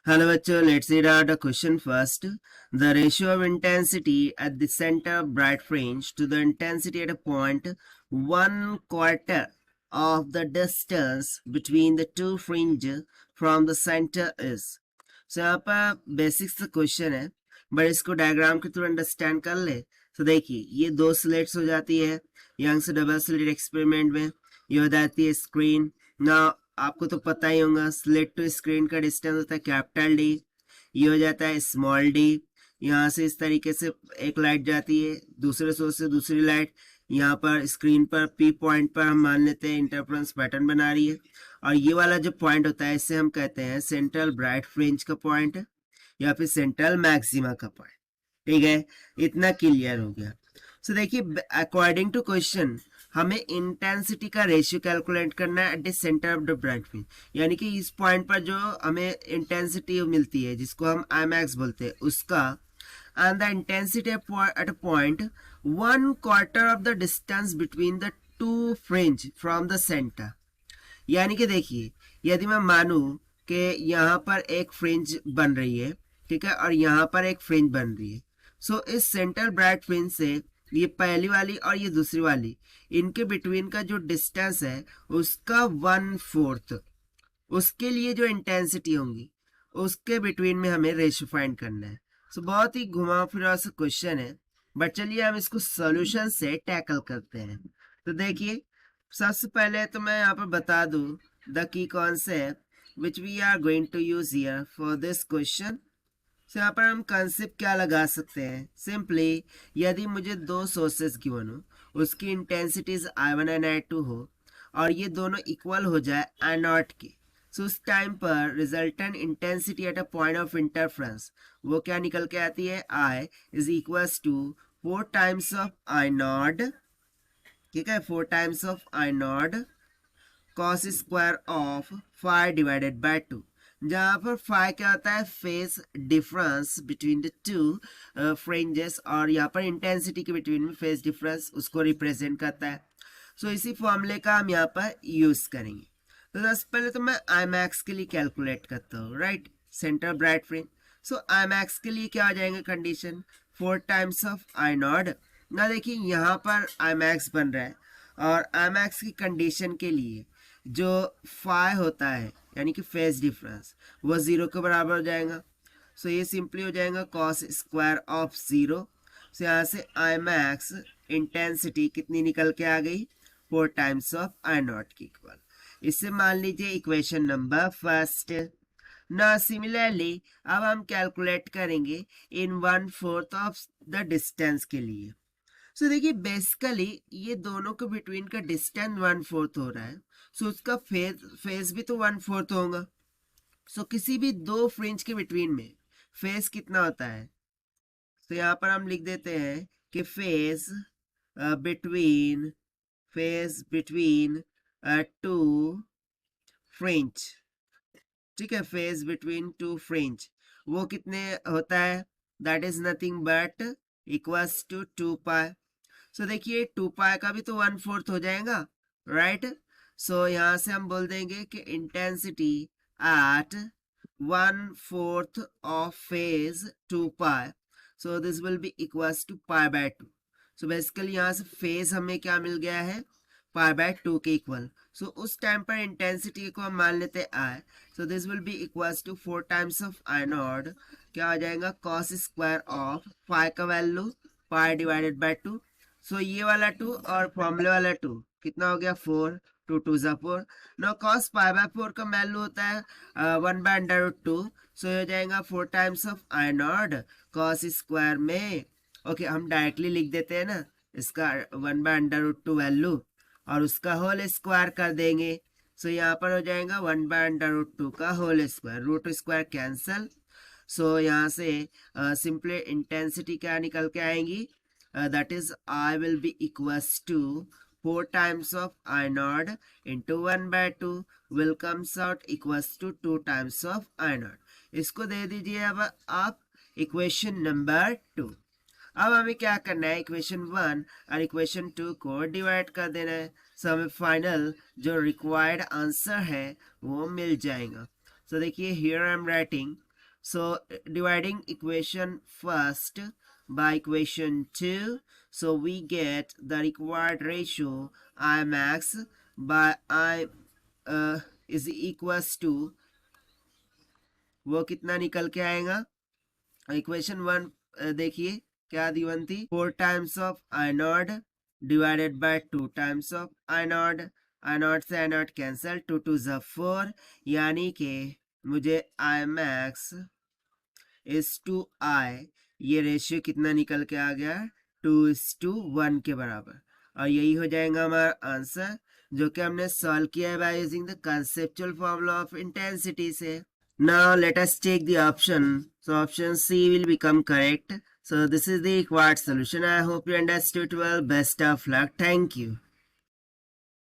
Hello bachcho, let's read out the question first. The ratio of intensity at the center of bright fringe to the intensity at a point 1/4 of the distance between the two fringes from the center is. So यहाँ पर basics question है but इसको diagram के through understand कर ले तो देखिए ये दो स्लेट्स हो जाती है यहाँ से डबल स्लिट एक्सपेरिमेंट में ये हो जाती है स्क्रीन ना आपको तो पता ही होगा स्लिट टू स्क्रीन का डिस्टेंस होता है कैपिटल डी ये हो जाता है स्मॉल डी यहाँ से इस तरीके से एक लाइट जाती है दूसरे सोर्स से दूसरी लाइट यहाँ पर स्क्रीन पर पी पॉइंट पर हम मान लेते हैं इंटरफ्रेंस पैटर्न बना रही है और ये वाला जो पॉइंट होता है इसे हम कहते हैं सेंट्रल ब्राइट फ्रिंज का पॉइंट या फिर सेंट्रल मैक्सिमा का पॉइंट। ठीक है, इतना क्लियर हो गया। सो देखिए अकॉर्डिंग टू क्वेश्चन हमें इंटेंसिटी का रेशियो कैलकुलेट करना है at the centre of the bright fringe, यानी कि इस पॉइंट पर जो हमें इंटेंसिटी मिलती है जिसको हम आई मैक्स बोलते हैं उसका and the intensity at a point 1/4 of the distance between the two fringe from the center। यानी कि देखिए यदि मैं मानूं कि यहाँ पर एक फ्रिंज बन रही है, ठीक है, और यहाँ पर एक फ्रिंज बन रही है, सो इस सेंट्रल ब्राइट फ्रिंज से ये पहली वाली और ये दूसरी वाली इनके बिटवीन का जो डिस्टेंस है उसका 1/4 उसके लिए जो इंटेंसिटी होंगी उसके बिटवीन में हमें रेशियो फाइंड करना है। सो बहुत ही घुमा फिरा सा क्वेश्चन है बट चलिए हम इसको सॉल्यूशन से टैकल करते हैं। तो देखिए सबसे पहले तो मैं यहाँ पर बता दूं the key concept which we are going to use here for this question. So यहाँ पर हम कंसेप्ट क्या लगा सकते हैं, सिंपली यदि मुझे दो सोर्सेस गिवन हो उसकी इंटेंसिटीज I1 एंड I2 हो और ये दोनों इक्वल हो जाए I0 के, सो उस टाइम पर resultant intensity at a point of interference वो क्या निकल के आती है, I is equals to 4 times of I0, ठीक है, 4 times of I0 cos square of phi divided by 2, जहाँ पर फाई क्या होता है phase difference between the two fringes और यहाँ पर इंटेंसिटी के बिटवीन में फेस डिफरेंस उसको रिप्रेजेंट करता है। सो इसी फॉर्मूले का हम यहाँ पर यूज करेंगे। तो सबसे पहले तो मैं आई मैक्स के लिए कैलकुलेट करता हूँ, right, centre bright fringe. So I max के लिए क्या हो जाएगा कंडीशन 4 टाइम्स ऑफ I0 ना। देखिए यहाँ पर आई मैक्स बन रहा है और आई मैक्स की कंडीशन के लिए जो फाई होता है यानी कि फेस डिफरेंस वो 0 के बराबर हो जाएगा। सो ये सिंपली हो जाएगा cos स्क्वायर ऑफ 0। सो यहाँ से आई मैक्स इंटेंसिटी कितनी निकल के आ गई 4 टाइम्स ऑफ I0 की इक्वल। इससे मान लीजिए इक्वेशन नंबर फर्स्ट। ना सिमिलरली अब हम कैलकुलेट करेंगे इन 1/4 ऑफ द डिस्टेंस के लिए। सो देखिए बेसिकली ये दोनों के बिटवीन का डिस्टेंस 1/4 हो रहा है, सो उसका फेस भी तो 1/4 होगा। सो किसी भी दो फ्रिंज के बिटवीन में फेस कितना होता है, तो यहाँ पर हम लिख देते हैं कि फेस बिटवीन टू फ्रिंज, ठीक है, फेस बिटवीन टू फ्रिंज वो कितने होता है, that is nothing but equals to 2 pi. So देखिए 2 पाई का भी तो 1/4 हो जाएगा, राइट। सो यहाँ से हम बोल देंगे कि intensity at 1/4 of phase 2 pi, so this will be equals to π/2। So basically यहाँ से फेज हमें क्या मिल गया है π/2 के इक्वल। सो उस टाइम पर इंटेंसिटी को हम मान लेते I, so this will be equals to 4 times of I0 क्या आ जाएगा cos स्क्वायर ऑफ फाई का value pi divided by 2। So ये वाला 2 और फॉर्मूले वाला 2 कितना हो गया 4, 2 2 जा 4। नो cos π/4 का वैल्यू होता है 1/√2, सो हो जाएगा 4 times of I0 cos square में, ओके हम डायरेक्टली लिख देते हैं ना इसका 1/√2 वैल्यू और उसका होल स्क्वायर कर देंगे। सो यहाँ पर हो जाएगा 1/√2 का whole square, root square cancel. So यहाँ से सिंपली इंटेंसिटी क्या निकल के आएंगी, that is I will be equals to 4 times of I0 into 1/2 will comes out equals to 2 times of I0। इसको दे दीजिए अब आप इक्वेशन नंबर 2। अब हमें क्या करना है इक्वेशन 1 और इक्वेशन 2 को डिवाइड कर देना है, सो हमें फाइनल जो रिक्वायर्ड आंसर है वो मिल जाएगा। सो देखिए here I am writing So dividing equation first by equation 2, so we get the required ratio I max by I is equals to, वो कितना निकल के आएगा, इक्वेशन 1 देखिए क्या दी बनती, 4 times of I not divided by 2 times of I not से आई not cancel, 2 2 ज़ा 4, यानी कि मुझे आई मैक्स इज टू आई, ये रेशियो कितना निकल के आ गया, 2:1 के बराबर, और यही हो जाएगा हमारा आंसर जो कि हमने सॉल्व किया है by using the conceptual formula of intensity से. Now let us take the option. So option C will become correct. So this is the required solution. I hope you understood well. Best of luck. Thank you.